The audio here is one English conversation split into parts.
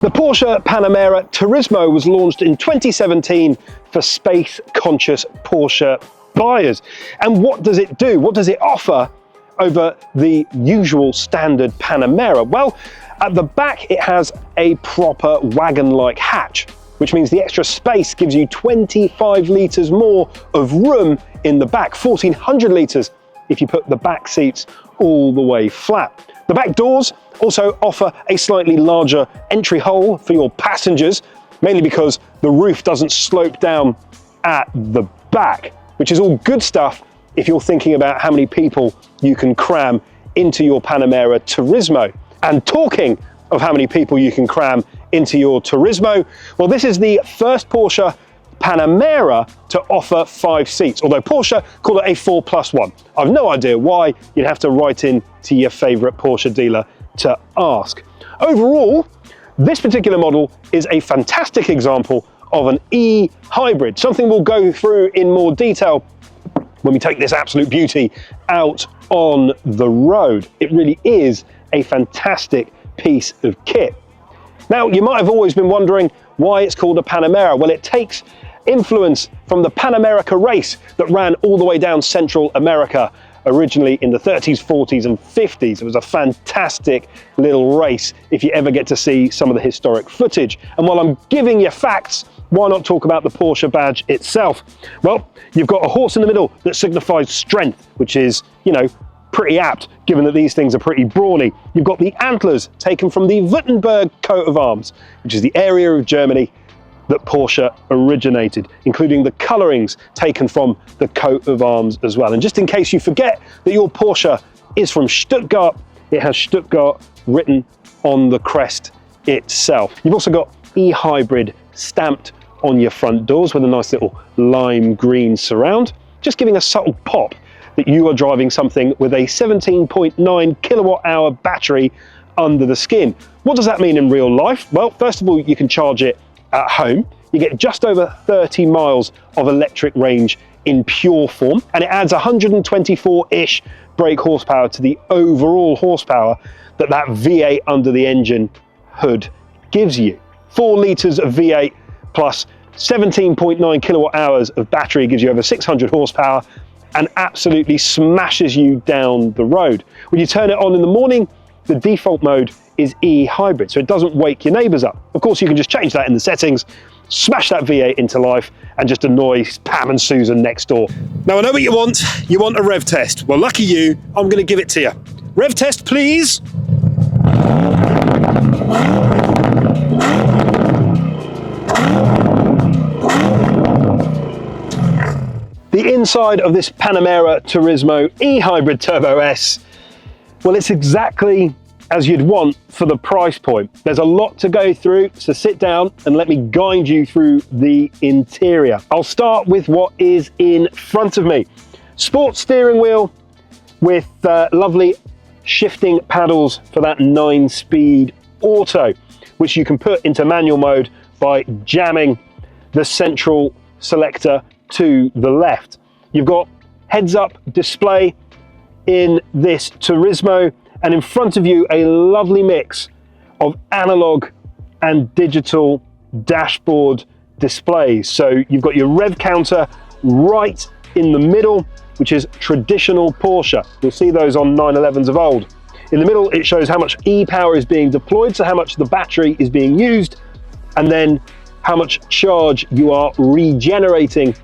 The Porsche Panamera Turismo was launched in 2017 for space-conscious Porsche buyers. And what does it do? What does it offer over the usual standard Panamera? Well, at the back it has a proper wagon-like hatch, which means the extra space gives you 25 litres more of room in the back, 1400 litres if you put the back seats all the way flat. The back doors also offer a slightly larger entry hole for your passengers, mainly because the roof doesn't slope down at the back, which is all good stuff if you're thinking about how many people you can cram into your Panamera Turismo. And talking of how many people you can cram into your Turismo, well, this is the first Porsche Panamera to offer 5 seats, although Porsche call it a 4+1. I've no idea why. You'd have to write in to your favorite Porsche dealer to ask. Overall, this particular model is a fantastic example of an e-hybrid, something we'll go through in more detail when we take this absolute beauty out on the road. It really is a fantastic piece of kit. Now, you might have always been wondering why it's called a Panamera. Well, it takes influence from the Pan America race that ran all the way down Central America, originally in the 30s, 40s and 50s. It was a fantastic little race if you ever get to see some of the historic footage. And while I'm giving you facts, why not talk about the Porsche badge itself? Well, you've got a horse in the middle that signifies strength, which is, you know, pretty apt given that these things are pretty brawny. You've got the antlers taken from the Württemberg coat of arms, which is the area of Germany that Porsche originated, including the colorings taken from the coat of arms as well. And just in case you forget that your Porsche is from Stuttgart, it has Stuttgart written on the crest itself. You've also got e-hybrid stamped on your front doors with a nice little lime green surround, just giving a subtle pop that you are driving something with a 17.9 kilowatt hour battery under the skin. What does that mean in real life? Well, first of all, you can charge it at home. You get just over 30 miles of electric range in pure form, and it adds 124-ish brake horsepower to the overall horsepower that V8 under the engine hood gives you. 4 litres of V8 plus 17.9 kilowatt hours of battery gives you over 600 horsepower and absolutely smashes you down the road. When you turn it on in the morning, the default mode is e-hybrid, so it doesn't wake your neighbours up. Of course, you can just change that in the settings, smash that V8 into life, and just annoy Pam and Susan next door. Now, I know what you want. You want a rev test. Well, lucky you, I'm going to give it to you. Rev test, please. The inside of this Panamera Turismo e-hybrid Turbo S, well, it's exactly as you'd want for the price point. There's a lot to go through, so sit down and let me guide you through the interior. I'll start with what is in front of me. Sports steering wheel with lovely shifting paddles for that 9-speed auto, which you can put into manual mode by jamming the central selector to the left. You've got heads-up display in this Turismo, and in front of you a lovely mix of analog and digital dashboard displays. So you've got your rev counter right in the middle, which is traditional Porsche. You'll see those on 911s of old. In the middle, it shows how much e-power is being deployed, so how much the battery is being used, and then how much charge you are regenerating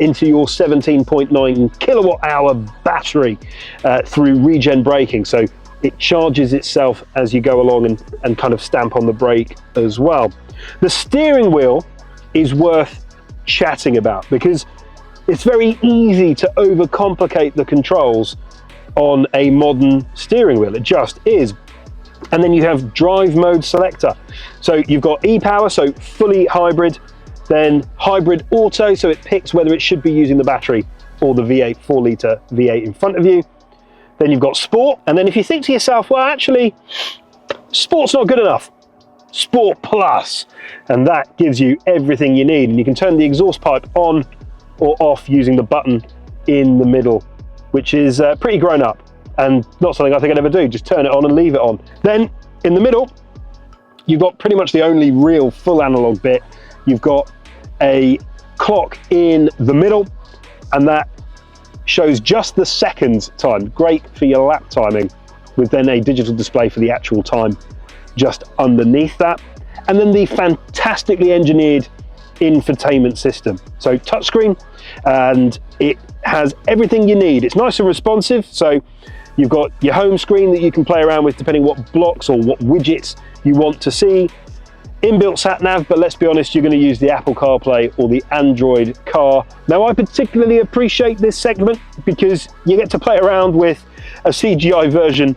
into your 17.9 kilowatt hour battery through regen braking. So it charges itself as you go along and kind of stamp on the brake as well. The steering wheel is worth chatting about because it's very easy to overcomplicate the controls on a modern steering wheel. It just is. And then you have drive mode selector. So you've got e-power, so fully hybrid, then hybrid auto, so it picks whether it should be using the battery or the V8, 4-litre V8 in front of you. Then you've got sport, and then if you think to yourself, well, actually, sport's not good enough, Sport Plus, and that gives you everything you need. And you can turn the exhaust pipe on or off using the button in the middle, which is pretty grown up and not something I think I'd ever do. Just turn it on and leave it on. Then in the middle, you've got pretty much the only real full analog bit. You've got a clock in the middle, and that shows just the seconds time. Great for your lap timing, with then a digital display for the actual time just underneath that. And then the fantastically engineered infotainment system. So touchscreen, and it has everything you need. It's nice and responsive, so you've got your home screen that you can play around with depending what blocks or what widgets you want to see. Inbuilt sat nav, but let's be honest, you're going to use the Apple CarPlay or the Android Car. Now, I particularly appreciate this segment because you get to play around with a CGI version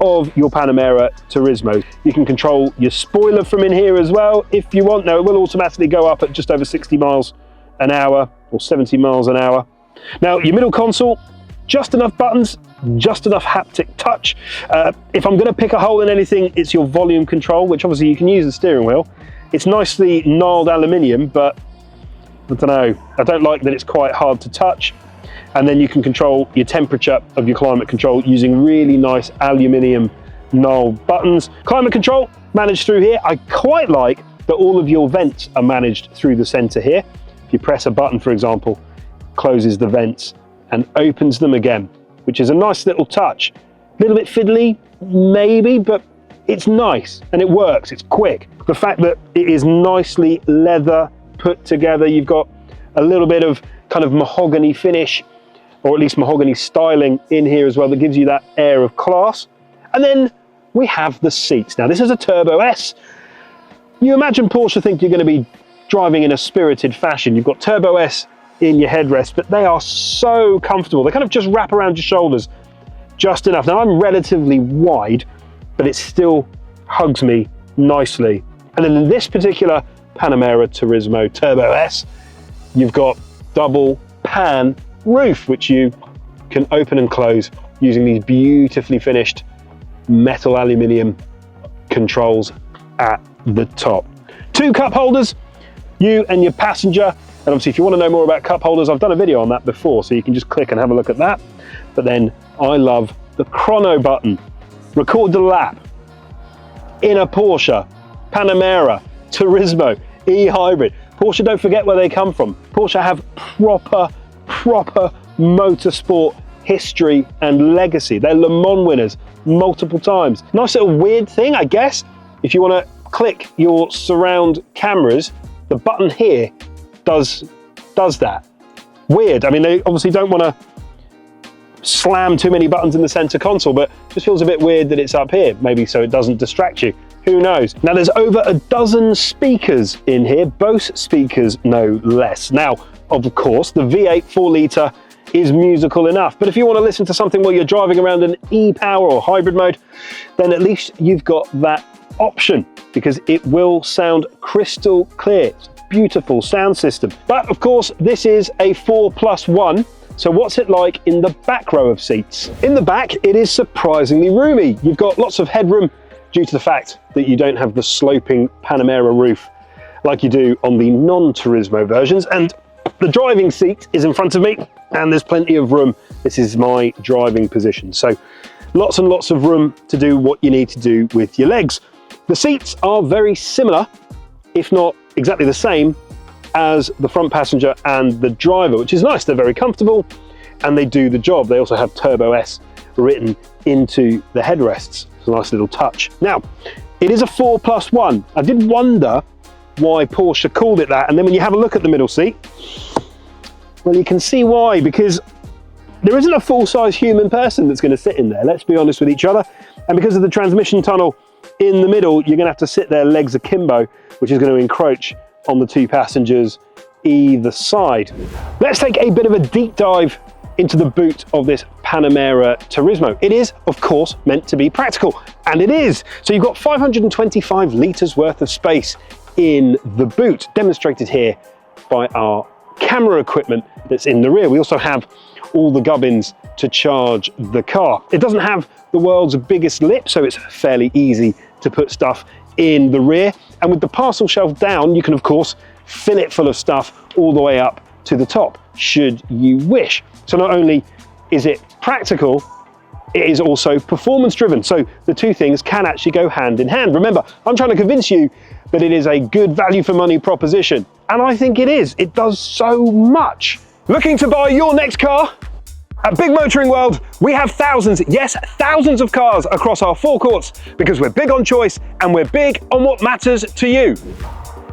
of your Panamera Turismo. You can control your spoiler from in here as well if you want. Now, it will automatically go up at just over 60 miles an hour or 70 miles an hour. Now, your middle console, just enough buttons, just enough haptic touch. If I'm going to pick a hole in anything, it's your volume control, which obviously you can use the steering wheel. It's nicely gnarled aluminium, but I don't know, I don't like that it's quite hard to touch. And then you can control your temperature of your climate control using really nice aluminium gnarled buttons. Climate control managed through here. I quite like that all of your vents are managed through the center here. If you press a button, for example, it closes the vents and opens them again, which is a nice little touch. A little bit fiddly, maybe, but it's nice and it works, it's quick. The fact that it is nicely leather put together, you've got a little bit of kind of mahogany finish, or at least mahogany styling in here as well, that gives you that air of class. And then we have the seats. Now, this is a Turbo S. You imagine Porsche think you're going to be driving in a spirited fashion. You've got Turbo S in your headrest, but they are so comfortable. They kind of just wrap around your shoulders just enough. Now, I'm relatively wide, but it still hugs me nicely. And then in this particular Panamera Turismo Turbo S, you've got double pan roof, which you can open and close using these beautifully finished metal aluminium controls at the top. 2 cup holders, you and your passenger. And obviously, if you want to know more about cup holders, I've done a video on that before, so you can just click and have a look at that. But then I love the chrono button. Record the lap in a Porsche Panamera Turismo e-hybrid. Porsche don't forget where they come from. Porsche have proper motorsport history and legacy. They're Le Mans winners multiple times. Nice little weird thing, I guess. If you want to click your surround cameras, the button here does that. Weird. I mean, they obviously don't want to slam too many buttons in the center console, but it just feels a bit weird that it's up here, maybe so it doesn't distract you. Who knows? Now, there's over a dozen speakers in here, Bose speakers no less. Now, of course, the V8 4-litre is musical enough, but if you want to listen to something while you're driving around in e-power or hybrid mode, then at least you've got that option, because it will sound crystal clear. It's a beautiful sound system. But of course, this is a 4+1. So what's it like in the back row of seats? In the back, it is surprisingly roomy. You've got lots of headroom due to the fact that you don't have the sloping Panamera roof like you do on the non-Turismo versions. And the driving seat is in front of me, and there's plenty of room. This is my driving position. So lots and lots of room to do what you need to do with your legs. The seats are very similar, if not exactly the same, as the front passenger and the driver, which is nice. They're very comfortable and they do the job. They also have Turbo S written into the headrests. It's a nice little touch. Now, it is a 4+1. I did wonder why Porsche called it that, and then when you have a look at the middle seat, well, you can see why, because there isn't a full-size human person that's going to sit in there, let's be honest with each other. And because of the transmission tunnel in the middle, you're going to have to sit there legs akimbo, which is going to encroach on the 2 passengers either side. Let's take a bit of a deep dive into the boot of this Panamera Turismo. It is, of course, meant to be practical, and it is. So you've got 525 litres worth of space in the boot, demonstrated here by our camera equipment that's in the rear. We also have all the gubbins to charge the car. It doesn't have the world's biggest lip, so it's fairly easy to put stuff in the rear. And with the parcel shelf down, you can of course fill it full of stuff all the way up to the top, should you wish. So not only is it practical, it is also performance driven. So the two things can actually go hand in hand. Remember, I'm trying to convince you that it is a good value for money proposition. And I think it is. It does so much. Looking to buy your next car? At Big Motoring World, we have thousands, yes, thousands of cars across our forecourts because we're big on choice and we're big on what matters to you.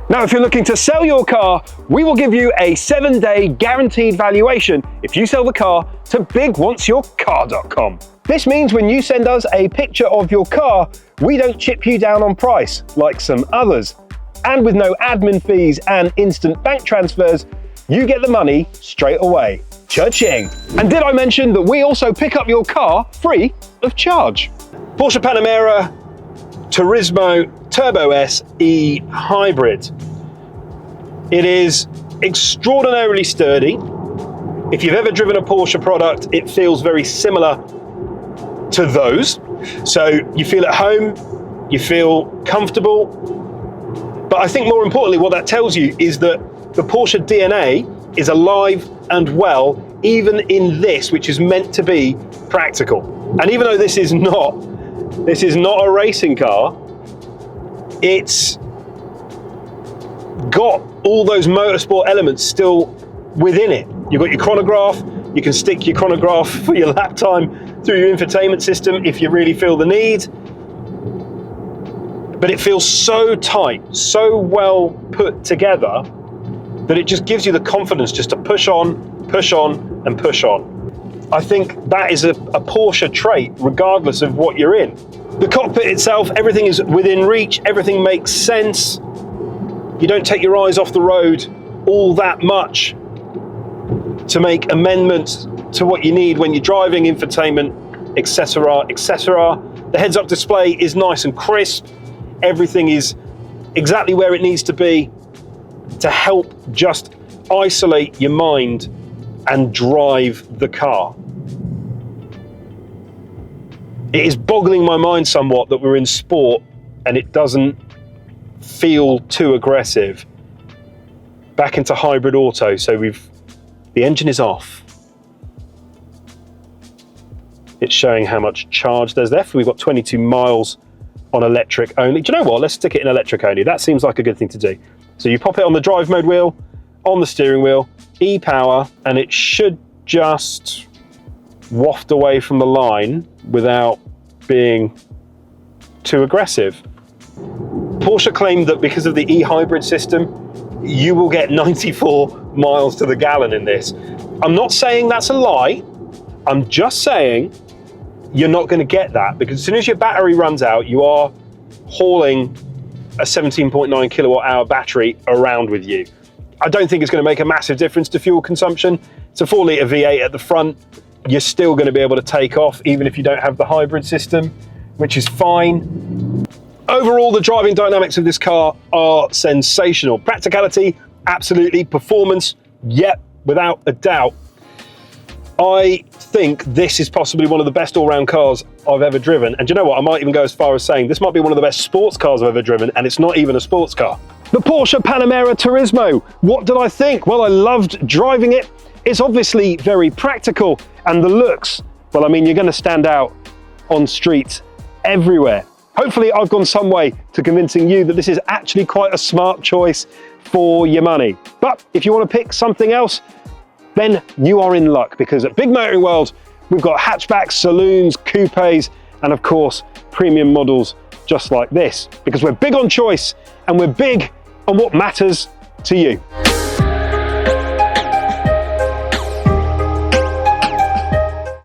Now, if you're looking to sell your car, we will give you a 7-day guaranteed valuation if you sell the car to bigwantsyourcar.com. This means when you send us a picture of your car, we don't chip you down on price like some others. And with no admin fees and instant bank transfers, you get the money straight away. Cha-ching! And did I mention that we also pick up your car free of charge? Porsche Panamera Turismo Turbo S E Hybrid. It is extraordinarily sturdy. If you've ever driven a Porsche product, it feels very similar to those. So you feel at home, you feel comfortable. But I think more importantly, what that tells you is that the Porsche DNA is alive and well, even in this, which is meant to be practical. And even though this is not a racing car, it's got all those motorsport elements still within it. You've got your chronograph, you can stick your chronograph for your lap time through your infotainment system if you really feel the need. But it feels so tight, so well put together, that it just gives you the confidence just to push on, and push on. I think that is a Porsche trait, regardless of what you're in. The cockpit itself, everything is within reach, everything makes sense. You don't take your eyes off the road all that much to make amendments to what you need when you're driving, infotainment, etc., etc. The heads-up display is nice and crisp. Everything is exactly where it needs to be to help just isolate your mind and drive the car. It is boggling my mind somewhat that we're in sport and it doesn't feel too aggressive. Back into hybrid auto, so the engine is off. It's showing how much charge there's left. We've got 22 miles on electric only. Do you know what? Let's stick it in electric only. That seems like a good thing to do. So you pop it on the drive mode wheel, on the steering wheel, e-power, and it should just waft away from the line without being too aggressive. Porsche claimed that because of the e-hybrid system, you will get 94 miles to the gallon in this. I'm not saying that's a lie. I'm just saying you're not going to get that, because as soon as your battery runs out, you are hauling a 17.9 kilowatt hour battery around with you. I don't think it's going to make a massive difference to fuel consumption. It's a 4-litre V8 at the front. You're still going to be able to take off even if you don't have the hybrid system, which is fine. Overall, the driving dynamics of this car are sensational. Practicality, absolutely. Performance, yep, without a doubt. I think this is possibly one of the best all-round cars I've ever driven. And do you know what? I might even go as far as saying this might be one of the best sports cars I've ever driven, and it's not even a sports car. The Porsche Panamera Turismo. What did I think? Well, I loved driving it. It's obviously very practical, and the looks, well, I mean, you're going to stand out on streets everywhere. Hopefully, I've gone some way to convincing you that this is actually quite a smart choice for your money. But if you want to pick something else, then you are in luck, because at Big Motoring World, we've got hatchbacks, saloons, coupes, and of course, premium models just like this, because we're big on choice and we're big on what matters to you.